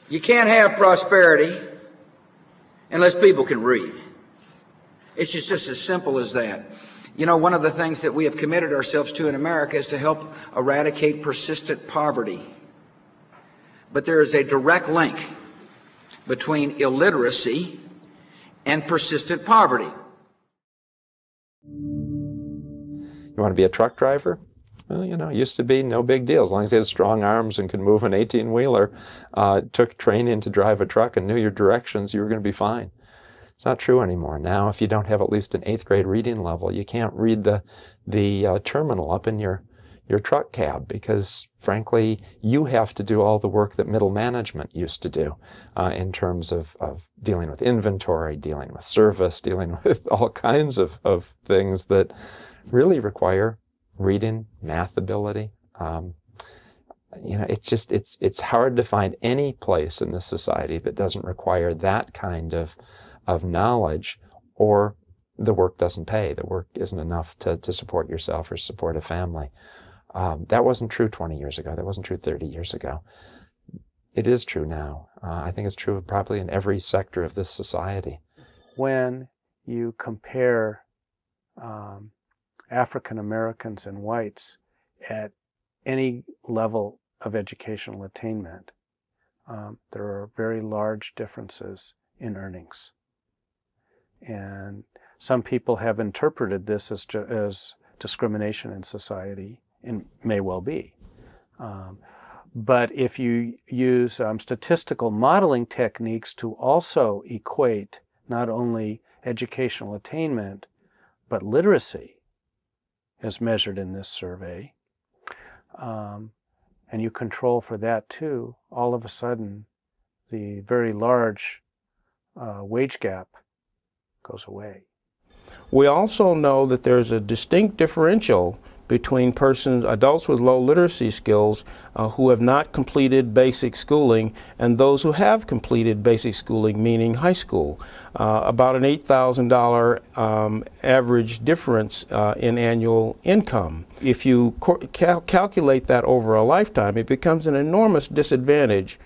You can't have prosperity unless people can read. It's just as simple as that. You know, one of the things that we have committed ourselves to in America is to help eradicate persistent poverty. But there is a direct link between illiteracy and persistent poverty. You want to be a truck driver? Well, you know, it used to be no big deal. As long as you had strong arms and could move an 18-wheeler, took training to drive a truck and knew your directions, you were going to be fine. It's not true anymore. Now, if you don't have at least an 8th grade reading level, you can't read the terminal up in your truck cab because, frankly, you have to do all the work that middle management used to do in terms of dealing with inventory, dealing with service, dealing with all kinds of things that really require reading, math ability. You know, it's hard to find any place in this society that doesn't require that kind of knowledge, or the work doesn't pay. The work isn't enough to support yourself or support a family. That wasn't true 20 years ago. That wasn't true 30 years ago. It is true now. I think it's true probably in every sector of this society. When you compare African Americans and whites at any level of educational attainment, there are very large differences in earnings. And some people have interpreted this as discrimination in society, and may well be. But if you use statistical modeling techniques to also equate not only educational attainment, but literacy, as measured in this survey, and you control for that too, all of a sudden the very large wage gap goes away. We also know that there's a distinct differential between adults with low literacy skills who have not completed basic schooling and those who have completed basic schooling, meaning high school. About an $8,000 average difference in annual income. If you calculate that over a lifetime, it becomes an enormous disadvantage